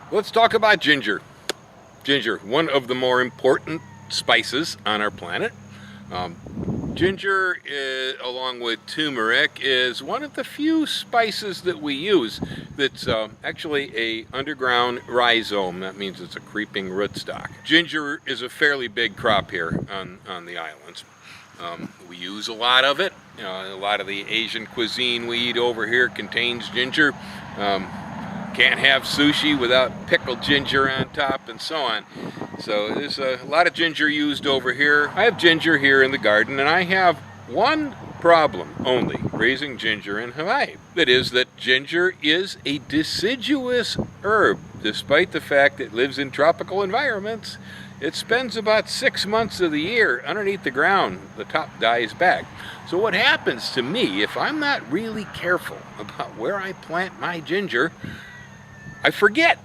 Let's talk about ginger. Ginger, one of the more important spices on our planet. Ginger, along with turmeric, is one of the few spices that we use that's actually a underground rhizome. That means it's a creeping rootstock. Ginger is a fairly big crop here on the islands. We use a lot of it. A lot of the Asian cuisine we eat over here contains ginger. Can't have sushi without pickled ginger on top and so on. So there's a lot of ginger used over here. I have ginger here in the garden, and I have one problem only raising ginger in Hawaii. That is that ginger is a deciduous herb. Despite the fact it lives in tropical environments, it spends about 6 months of the year underneath the ground. The top dies back. So what happens to me if I'm not really careful about where I plant my ginger, I forget.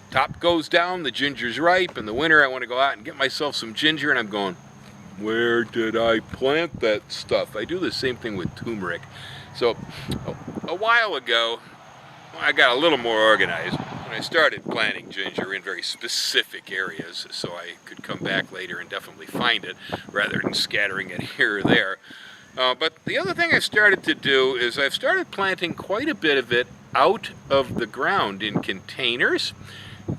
Top goes down, the ginger's ripe. In the winter I want to go out and get myself some ginger, and I'm going, where did I plant that stuff? I do the same thing with turmeric. So a while ago, I got a little more organized. I started planting ginger in very specific areas so I could come back later and definitely find it rather than scattering it here or there. But the other thing I've started to do is I've started planting quite a bit of it out of the ground in containers.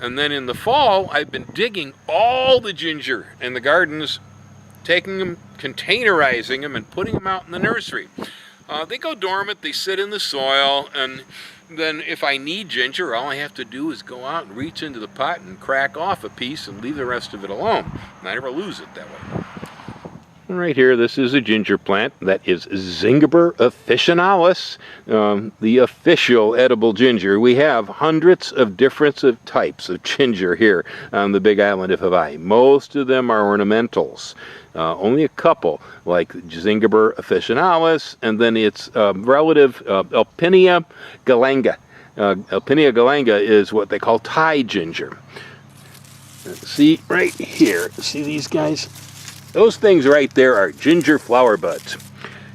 And then in the fall, I've been digging all the ginger in the gardens, taking them, containerizing them, and putting them out in the nursery. They go dormant, they sit in the soil, and then if I need ginger, all I have to do is go out and reach into the pot and crack off a piece and leave the rest of it alone. And I never lose it that way. Right here, this is a ginger plant that is Zingiber officinalis, the official edible ginger. We have hundreds of different types of ginger here on the Big Island of Hawaii. Most of them are ornamentals. Only a couple, like Zingiber officinalis, and then its relative Alpinia galanga. Alpinia galanga is what they call Thai ginger. See right here, see these guys? Those things right there are ginger flower buds.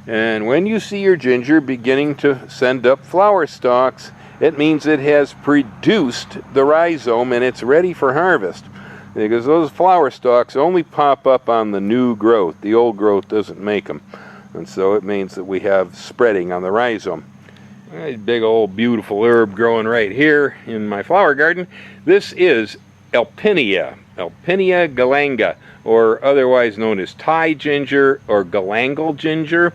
And when you see your ginger beginning to send up flower stalks, it means it has produced the rhizome and it's ready for harvest. Because those flower stalks only pop up on the new growth. The old growth doesn't make them. And so it means that we have spreading on the rhizome. A big old beautiful herb growing right here in my flower garden. This is Alpinia galanga, or otherwise known as Thai ginger or galangal ginger.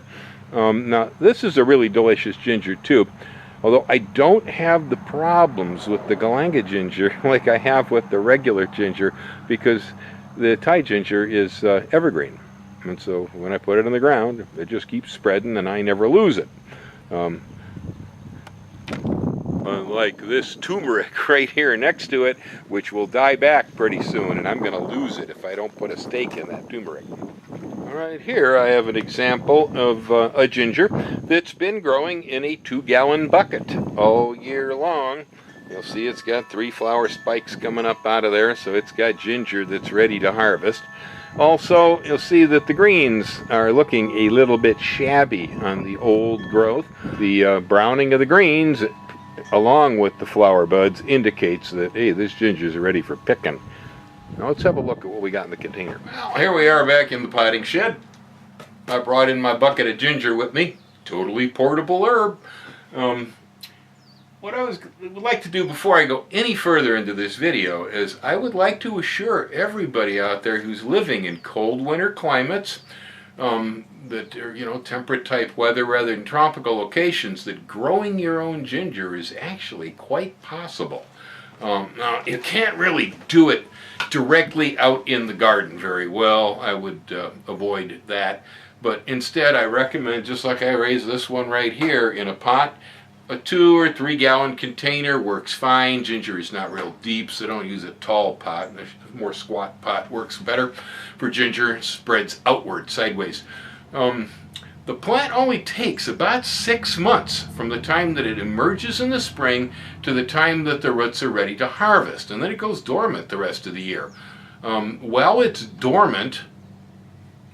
Now, this is a really delicious ginger too, although I don't have the problems with the galanga ginger like I have with the regular ginger, because the Thai ginger is evergreen. And so when I put it in the ground, it just keeps spreading and I never lose it. Unlike this turmeric right here next to it, which will die back pretty soon, and I'm going to lose it if I don't put a stake in that turmeric. All right, here I have an example of a ginger that's been growing in a 2-gallon bucket all year long. You'll see it's got 3 flower spikes coming up out of there, so it's got ginger that's ready to harvest. Also, you'll see that the greens are looking a little bit shabby on the old growth. The browning of the greens, along with the flower buds, indicates that, hey, this ginger is ready for picking. Now let's have a look at what we got in the container. Well, here we are back in the potting shed. I brought in my bucket of ginger with me. Totally portable herb. What I would like to do before I go any further into this video is I would like to assure everybody out there who's living in cold winter climates, that are, temperate type weather rather than tropical locations, that growing your own ginger is actually quite possible. Now, you can't really do it directly out in the garden very well. I would avoid that. But instead, I recommend, just like I raised this one right here, in a pot. A 2 or 3 gallon container works fine. Ginger is not real deep, so don't use a tall pot. A more squat pot works better for ginger. It spreads outward, sideways. The plant only takes about 6 months from the time that it emerges in the spring to the time that the roots are ready to harvest, and then it goes dormant the rest of the year. While it's dormant,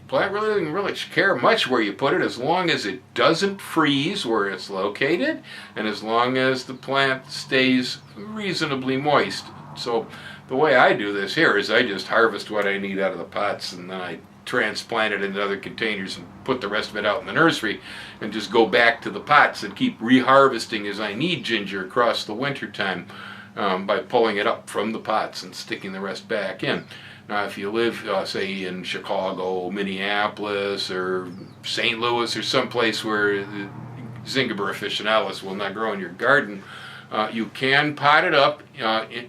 the plant really doesn't really care much where you put it, as long as it doesn't freeze where it's located, and as long as the plant stays reasonably moist So the way I do this here is I just harvest what I need out of the pots, and then I transplant it into other containers and put the rest of it out in the nursery, and just go back to the pots and keep reharvesting as I need ginger across the winter time, by pulling it up from the pots and sticking the rest back in. Now, if you live, say, in Chicago, Minneapolis, or St. Louis, or someplace where the Zingiber officinalis will not grow in your garden, you can pot it up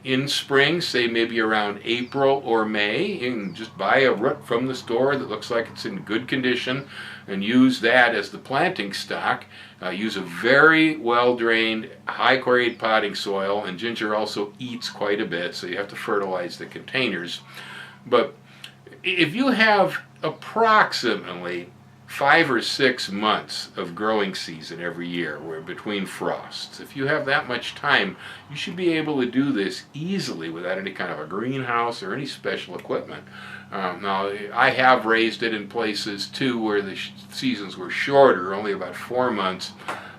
in spring, say maybe around April or May. You can just buy a root from the store that looks like it's in good condition and use that as the planting stock. Use a very well-drained, high-grade potting soil, and ginger also eats quite a bit, so you have to fertilize the containers. But if you have approximately 5 or 6 months of growing season every year, where between frosts, if you have that much time, you should be able to do this easily without any kind of a greenhouse or any special equipment. Now, I have raised it in places too where the seasons were shorter, only about 4 months.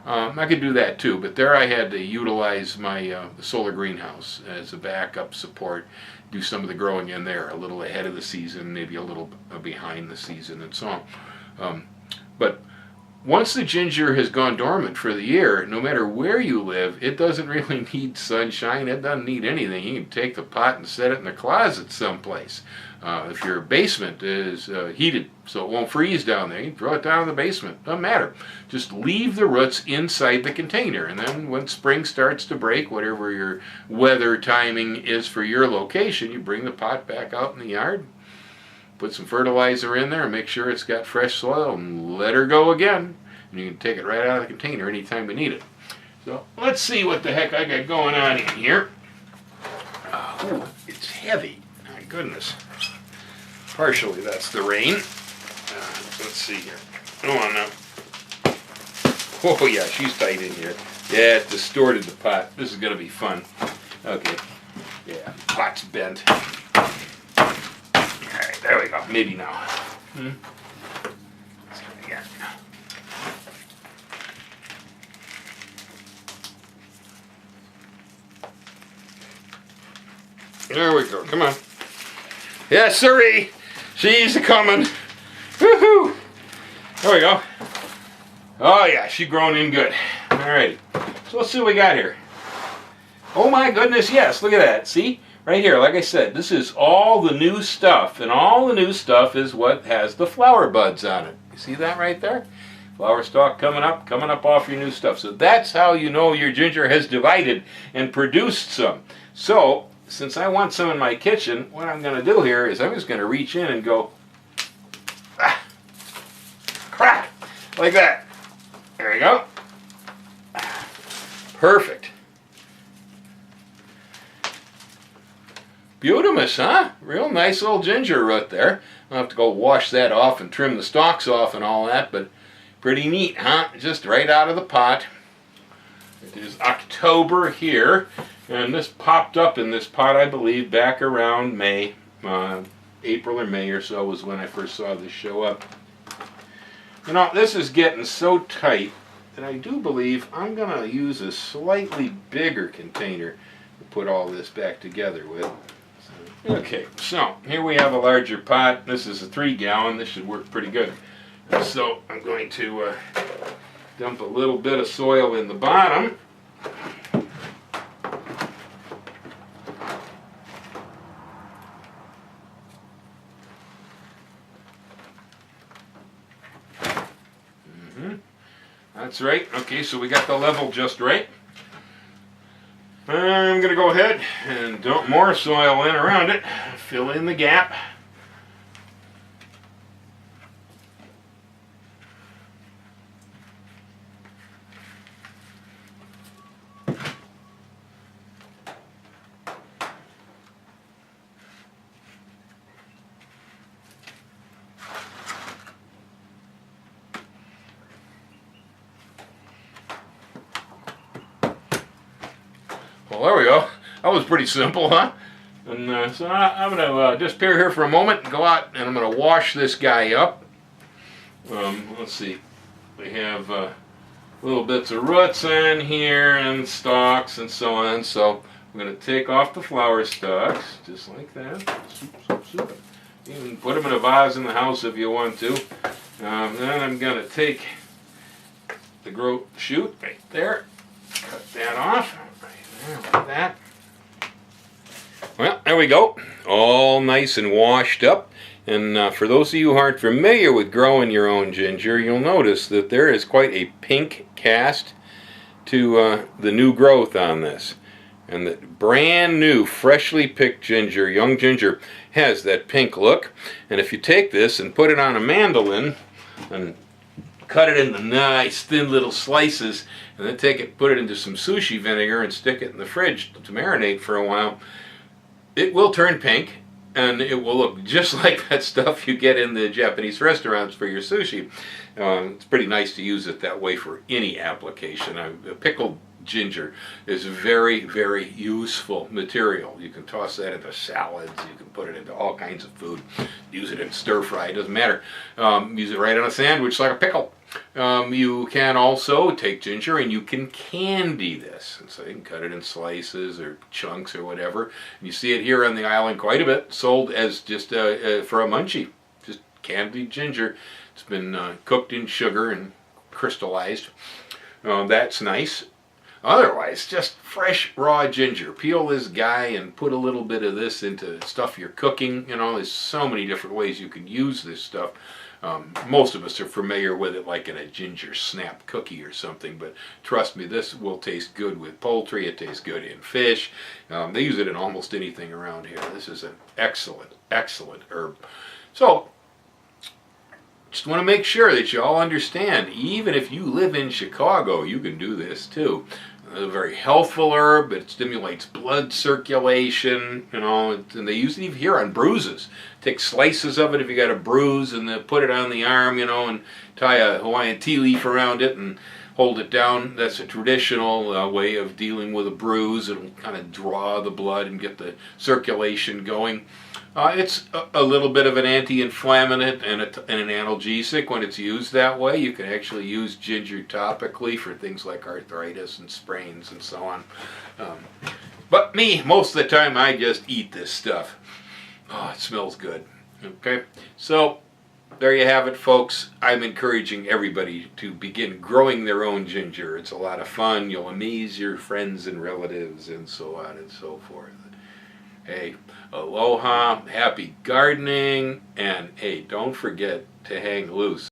I could do that too, but there I had to utilize my solar greenhouse as a backup support, do some of the growing in there, a little ahead of the season, maybe a little behind the season, and so on. But once the ginger has gone dormant for the year, no matter where you live, it doesn't really need sunshine. It doesn't need anything. You can take the pot and set it in the closet someplace. If your basement is heated so it won't freeze down there, you can throw it down in the basement. Doesn't matter. Just leave the roots inside the container, and then when spring starts to break, whatever your weather timing is for your location, you bring the pot back out in the yard, put some fertilizer in there, and make sure it's got fresh soil, and let her go again. And you can take it right out of the container anytime you need it. So let's see what the heck I got going on in here. Oh, it's heavy. My goodness. Partially that's the rain. Let's see here. Come on now. Oh yeah, she's tight in here. Yeah, it distorted the pot. This is going to be fun. Okay. Yeah, pot's bent. Alright, there we go. Maybe now. Let's try again. There we go. Come on. Yes, sirree. She's a-coming. Woohoo! There we go. Oh yeah, she's growing in good. Alrighty. So let's see what we got here. Oh my goodness, yes, look at that. See? Right here, like I said, this is all the new stuff, and all the new stuff is what has the flower buds on it. You see that right there? Flower stalk coming up off your new stuff. So that's how you know your ginger has divided and produced some. So, since I want some in my kitchen, what I'm going to do here is I'm just going to reach in and go, crack, like that. There we go. Perfect. Beautimus, huh? Real nice little ginger root there. I'll have to go wash that off and trim the stalks off and all that, but pretty neat, huh? Just right out of the pot. It is October here, and this popped up in this pot, I believe, back around May. April or May or so was when I first saw this show up. You know, this is getting so tight that I do believe I'm going to use a slightly bigger container to put all this back together with. Okay, so here we have a larger pot. This is a 3-gallon. This should work pretty good. So I'm going to dump a little bit of soil in the bottom. That's right. Okay, so we got the level just right. I'm going to go ahead and dump more soil in around it, fill in the gap. Well, there we go. That was pretty simple, huh? And so I'm going to disappear here for a moment and go out, and I'm going to wash this guy up. Let's see. We have little bits of roots in here and stalks and so on. So I'm going to take off the flower stalks, just like that. Swoop, swoop, swoop. You can put them in a vase in the house if you want to. Then I'm going to take the growth shoot right there, cut that off, right there like that. Well, there we go, all nice and washed up. And for those of you who aren't familiar with growing your own ginger, you'll notice that there is quite a pink cast to the new growth on this. And the brand new, freshly picked ginger, young ginger, has that pink look. And if you take this and put it on a mandolin and cut it into nice thin little slices, and then take it, put it into some sushi vinegar and stick it in the fridge to marinate for a while, it will turn pink. And it will look just like that stuff you get in the Japanese restaurants for your sushi. It's pretty nice to use it that way for any application. Pickled ginger is a very, very useful material. You can toss that into salads. You can put it into all kinds of food. Use it in stir fry. It doesn't matter. Use it right on a sandwich like a pickle. You can also take ginger and you can candy this. And so you can cut it in slices or chunks or whatever. And you see it here on the island quite a bit, sold as just for a munchie. Just candied ginger. It's been cooked in sugar and crystallized. That's nice. Otherwise, just fresh raw ginger. Peel this guy and put a little bit of this into stuff you're cooking. You know, there's so many different ways you can use this stuff. Most of us are familiar with it like in a ginger snap cookie or something, but trust me, this will taste good with poultry. It tastes good in fish. They use it in almost anything around here. This is an excellent, excellent herb. So, just want to make sure that you all understand, even if you live in Chicago, you can do this too. A very healthful herb. It stimulates blood circulation, you know, and they use it even here on bruises. Take slices of it if you got a bruise and then put it on the arm, you know, and tie a Hawaiian tea leaf around it and hold it down. That's a traditional way of dealing with a bruise. It'll kind of draw the blood and get the circulation going. It's a little bit of an anti-inflammatory and an analgesic when it's used that way. You can actually use ginger topically for things like arthritis and sprains and so on. But me, most of the time, I just eat this stuff. Oh, it smells good. Okay, so there you have it, folks. I'm encouraging everybody to begin growing their own ginger. It's a lot of fun. You'll amaze your friends and relatives and so on and so forth. Hey, aloha, happy gardening, and hey, don't forget to hang loose.